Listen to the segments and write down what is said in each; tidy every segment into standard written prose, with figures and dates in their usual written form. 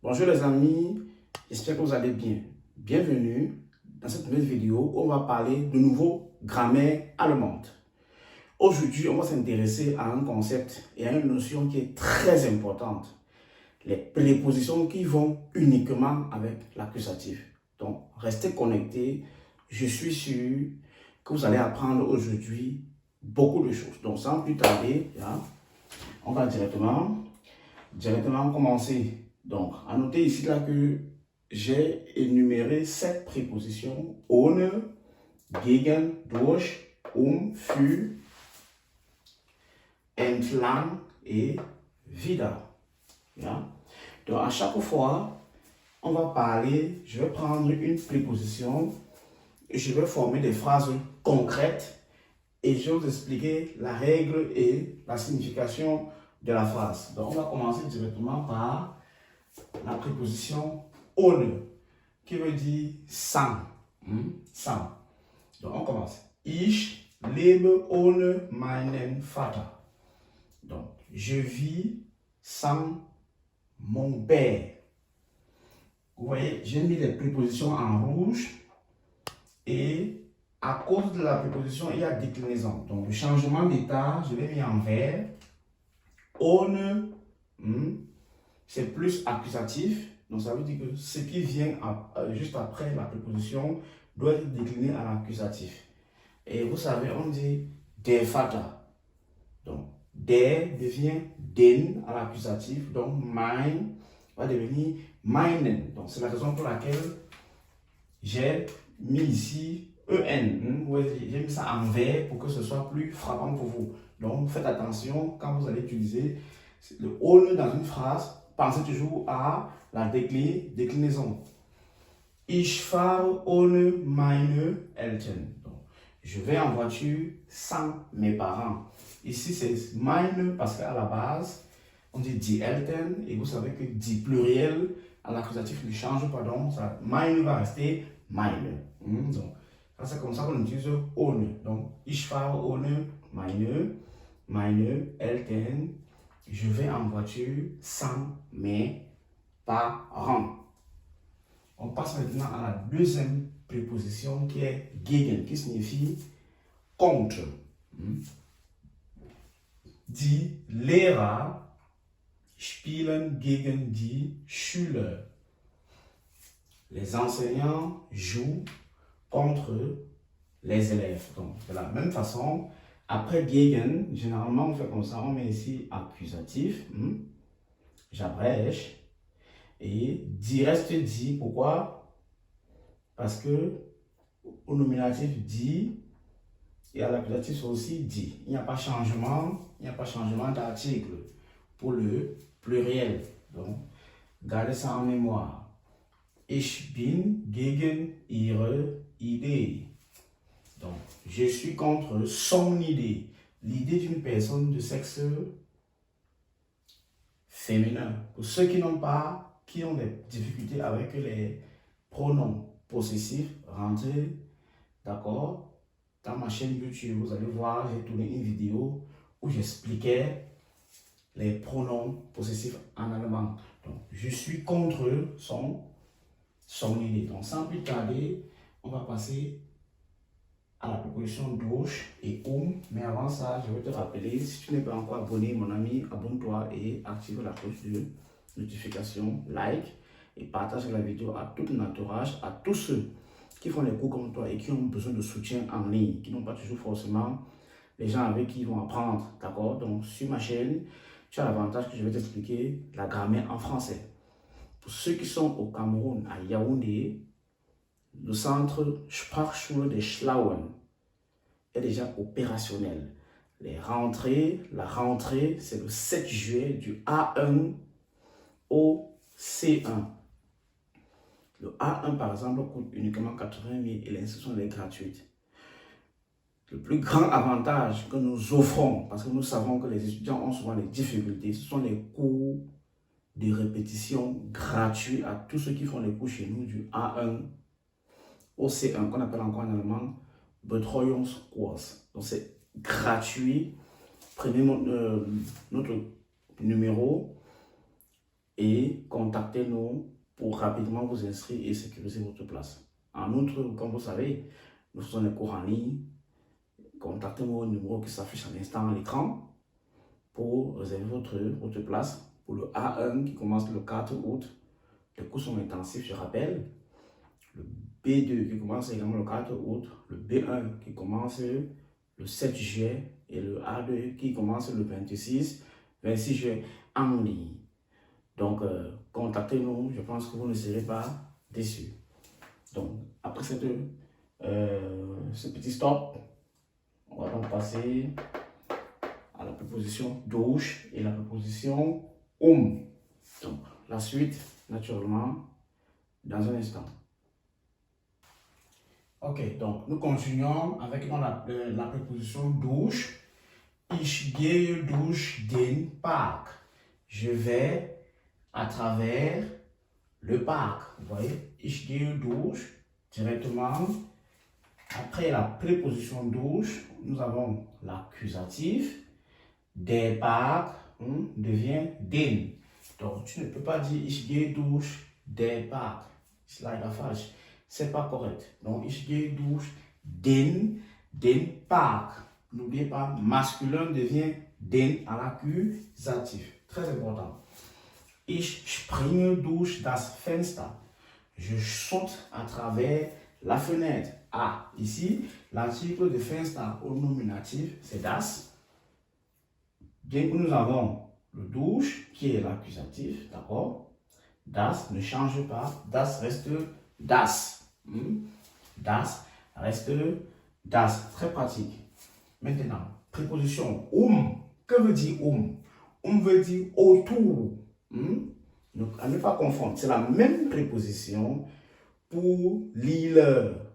Bonjour les amis, j'espère que vous allez bien. Bienvenue dans cette nouvelle vidéo où on va parler de nouveau grammaire allemande. Aujourd'hui, on va s'intéresser à un concept et à une notion qui est très importante. Les prépositions qui vont uniquement avec l'accusatif. Donc, restez connectés. Je suis sûr que vous allez apprendre aujourd'hui beaucoup de choses. Donc, sans plus tarder, on va directement commencer. Donc, à noter ici là que j'ai énuméré 7 prépositions: ohne, gegen, durch, für, entlang et wieder. Yeah? Donc, à chaque fois, on va parler, je vais prendre une préposition et je vais former des phrases concrètes et je vais vous expliquer la règle et la signification de la phrase. Donc, on va commencer directement par la préposition ohne, qui veut dire sans. Sans. Donc, on commence. Ich lebe ohne meinen Vater. Donc, je vis sans mon père. Vous voyez, j'ai mis les prépositions en rouge et à cause de la préposition, il y a déclinaison. Donc, le changement d'état, je l'ai mis en vert. Ohne, c'est plus accusatif. Donc, ça veut dire que ce qui vient juste après la préposition doit être décliné à l'accusatif. Et vous savez, on dit der Vater. Donc, der devient den à l'accusatif. Donc, mein va devenir meinen. Donc, c'est la raison pour laquelle j'ai mis ici en. J'ai mis ça en vert pour que ce soit plus frappant pour vous. Donc, faites attention quand vous allez utiliser le ohne dans une phrase. Pensez toujours à la déclinaison. Ich fahre ohne meine Eltern. Donc, je vais en voiture sans mes parents. Ici, c'est meine parce qu'à la base, on dit die Eltern et vous savez que die pluriel à l'accusatif ne change pas. Donc, ça, meine va rester meine. Donc, c'est comme ça qu'on utilise ohne. Donc, ich fahre ohne meine Eltern. Je vais en voiture sans mes parents. On passe maintenant à la deuxième préposition qui est gegen, qui signifie contre. Die Lehrer spielen gegen die Schüler. Les enseignants jouent contre les élèves. Donc, de la même façon, après gegen, généralement on fait comme ça, on met ici accusatif, j'abrège, et die reste dit. Pourquoi? Parce que au nominatif dit et à l'accusatif aussi dit. Il n'y a pas changement d'article pour le pluriel. Donc, gardez ça en mémoire. Ich bin gegen ihre Idee. Donc, je suis contre son idée. L'idée d'une personne de sexe féminin. Pour ceux qui ont des difficultés avec les pronoms possessifs, rentrez, d'accord, dans ma chaîne YouTube, vous allez voir, j'ai tourné une vidéo où j'expliquais les pronoms possessifs en allemand. Donc, je suis contre son idée. Donc, sans plus tarder, on va passer à la préposition durch et mais avant ça, je vais te rappeler, si tu n'es pas encore abonné, mon ami, abonne-toi et active la cloche de notification, like et partage la vidéo à tout ton entourage, à tous ceux qui font les cours comme toi et qui ont besoin de soutien en ligne, qui n'ont pas toujours forcément les gens avec qui ils vont apprendre, d'accord? Donc, sur ma chaîne, tu as l'avantage que je vais t'expliquer la grammaire en français. Pour ceux qui sont au Cameroun, à Yaoundé, le centre Sprachschule des Schlauen est déjà opérationnel. La rentrée, c'est le 7 juillet du A1 au C1. Le A1, par exemple, coûte uniquement 80 000 et l'inscription est gratuite. Le plus grand avantage que nous offrons, parce que nous savons que les étudiants ont souvent des difficultés, ce sont les cours de répétition gratuits à tous ceux qui font les cours chez nous du A1 au C1, qu'on appelle encore en allemand Betreuungskurs. Donc c'est gratuit. Prenez notre numéro et contactez-nous pour rapidement vous inscrire et sécuriser votre place. En outre, comme vous savez, nous faisons les cours en ligne. Contactez-nous au numéro qui s'affiche à l'instant à l'écran pour réserver votre place pour le A1 qui commence le 4 août. Les cours sont intensifs, je rappelle. Le B2 qui commence également le 4 août. Le B1 qui commence le 7 juillet et le A2 qui commence le 26 juillet en ligne. Donc, contactez-nous, je pense que vous ne serez pas déçus. Donc, après ce petit stop, on va donc passer à la préposition douche et la préposition Donc, la suite, naturellement, dans un instant. Ok, donc nous continuons avec la préposition douche. Ich gehe durch den Park. Je vais à travers le parc. Vous voyez, ich gehe durch, directement. Après la préposition douche, nous avons l'accusatif. Der Park devient den. Donc, tu ne peux pas dire ich gehe durch der Park. C'est leider falsch. C'est pas correct. Donc, ich gehe durch den Park. N'oubliez pas, masculin devient den à l'accusatif. Très important. Ich springe durch das Fenster. Je saute à travers la fenêtre. Ah, ici, l'article de Fenster au nominatif, c'est das. Bien que nous avons le douche qui est l'accusatif, d'accord? Das ne change pas. Das reste das. Das reste das. Très pratique. Maintenant, préposition Que veut dire veut dire autour. Donc, à ne pas confondre. C'est la même préposition pour l'île.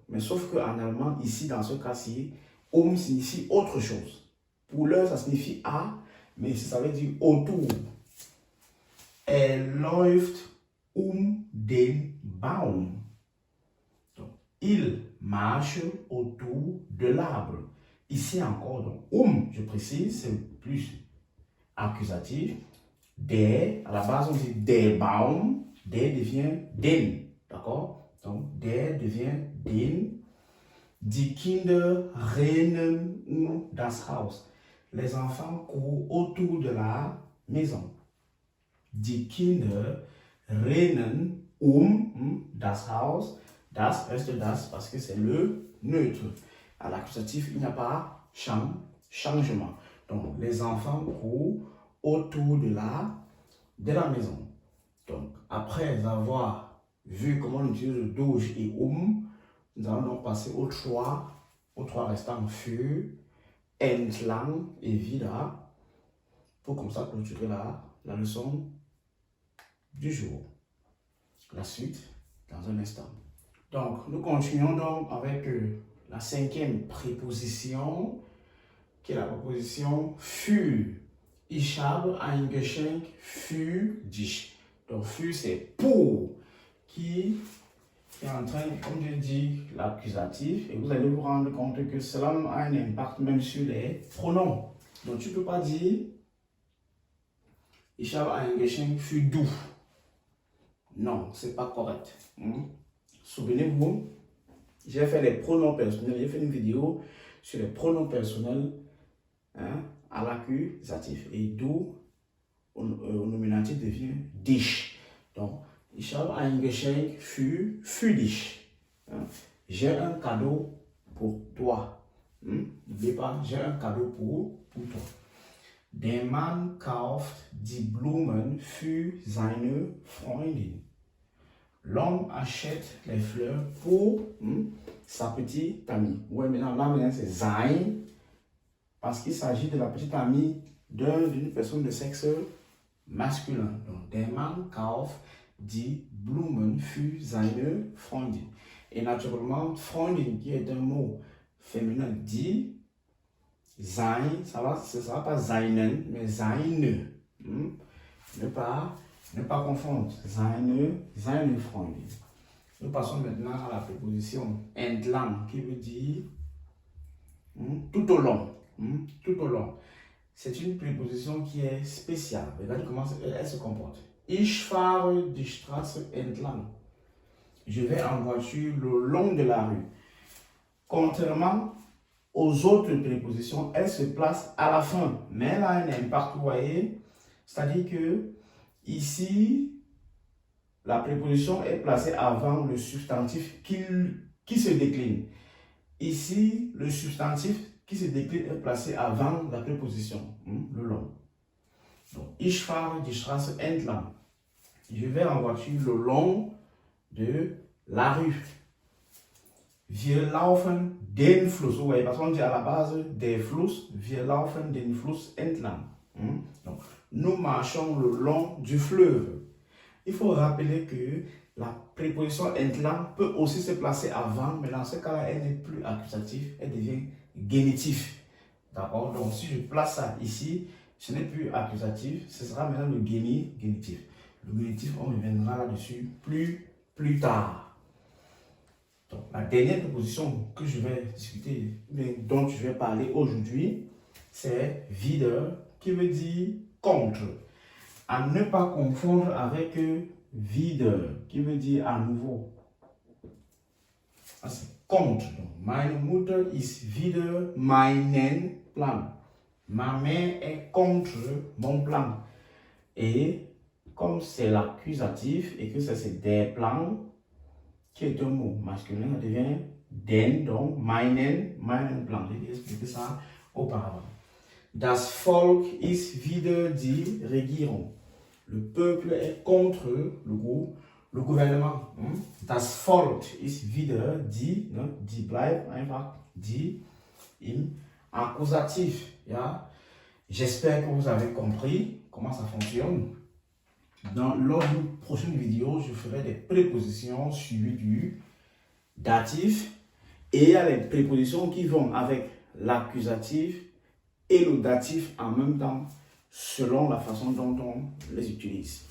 Mais sauf qu'en allemand, ici, dans ce cas-ci, signifie autre chose. Pour l'heure, ça signifie à, mais ici, ça veut dire autour. Er läuft den Baum. Donc, il marche autour de l'arbre. Ici encore, donc, je précise, c'est plus accusatif. Der, à la base, on dit der Baum, der devient den. D'accord? Donc, der devient den. Die Kinder rennen das Haus. Les enfants courent autour de la maison. Die Kinder rennen das Haus. Das reste das parce que c'est le neutre. À l'accusatif, il n'y a pas changement. Donc, les enfants courent autour de la maison. Donc, après avoir vu comment on utilise le douche et nous allons donc passer aux trois restants für, entlang et wieder pour comme ça clôturer la leçon du jour. La suite dans un instant. Donc, nous continuons donc avec la cinquième préposition qui est la préposition für. Ich habe ein Geschenk für dich. Donc, für c'est pour qui est en train, comme je dis, l'accusatif. Et vous allez vous rendre compte que cela a un impact même sur les pronoms. Donc, tu ne peux pas dire Ich habe ein Geschenk für du. Non, ce n'est pas correct. Souvenez-vous, j'ai fait les pronoms personnels. J'ai fait une vidéo sur les pronoms personnels à l'accusatif. Et d'où au nominatif devient dich. Donc, ich habe ein Geschenk für dich. J'ai un cadeau pour toi. N'oubliez pas, j'ai un cadeau pour toi. Der Mann kauft die Blumen für seine Freundin. L'homme achète les fleurs pour sa petite amie. Ouais, maintenant, là, c'est sein, parce qu'il s'agit de la petite amie d'une personne de sexe masculin. Donc, der Mann kauft die Blumen für seine Freundin. Et naturellement, Freundin, qui est un mot féminin, dit sein, ce ne sera pas seinen, mais seine. Ne pas confondre. Seine Freundin. Nous passons maintenant à la préposition entlang, qui veut dire tout au long. Tout au long. C'est une préposition qui est spéciale. Regardez comment elle se comporte. Ich fahre die Straße entlang. Je vais en voiture le long de la rue. Contrairement aux autres prépositions, elle se place à la fin, mais elle a un impact, vous voyez. C'est-à-dire que ici, la préposition est placée avant le substantif qui se décline. Ici, le substantif qui se décline est placé avant la préposition, le long. Donc, ich fahre die Straße entlang. Je vais en voiture le long de la rue. Wir laufen den Fluss. Vous voyez, parce qu'on dit à la base des Fluss, wir laufen den Fluss entlang. Donc, nous marchons le long du fleuve. Il faut rappeler que la préposition entlang peut aussi se placer avant, mais dans ce cas-là, elle n'est plus accusative, elle devient génitif. D'accord? Donc, si je place ça ici, ce n'est plus accusatif, ce sera maintenant le génitif. Le génitif, on reviendra là-dessus plus tard. Donc, la dernière proposition que je vais discuter, dont je vais parler aujourd'hui, c'est wieder, qui veut dire contre. À ne pas confondre avec wieder, qui veut dire à nouveau. C'est contre. Donc, meine Mutter ist wieder meinen Plan. Ma mère est contre mon plan. Et comme c'est l'accusatif et que ça c'est des plans, qui est un mot masculin, ça devient den, donc meinen Plan. J'ai expliqué ça auparavant. Das Volk ist wieder die Regierung. Le peuple est contre le gouvernement. Das Volk ist wieder die, die bleibt einfach die im accusatif. Ja? J'espère que vous avez compris comment ça fonctionne. Lors d'une prochaine vidéo, je ferai des prépositions suivies du datif. Et il y a les prépositions qui vont avec l'accusatif et le datif en même temps, selon la façon dont on les utilise.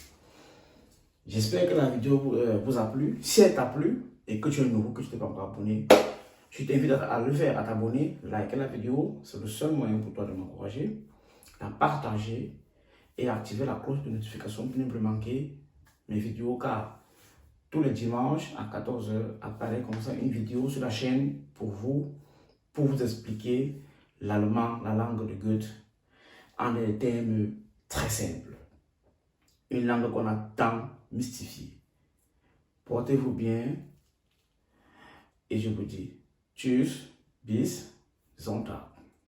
J'espère que la vidéo vous a plu. Si elle t'a plu et que tu es nouveau, que tu n'es pas encore abonné, je t'invite à le faire, à t'abonner, liker la vidéo. C'est le seul moyen pour toi de m'encourager, à partager et activer la cloche de notification pour ne plus manquer mes vidéos, car tous les dimanches à 14 h apparaît comme ça une vidéo sur la chaîne pour vous expliquer l'allemand, la langue de Goethe, en des termes très simples. Une langue qu'on a tant mystifiée. Portez-vous bien et je vous dis tschüss, bis Sonntag.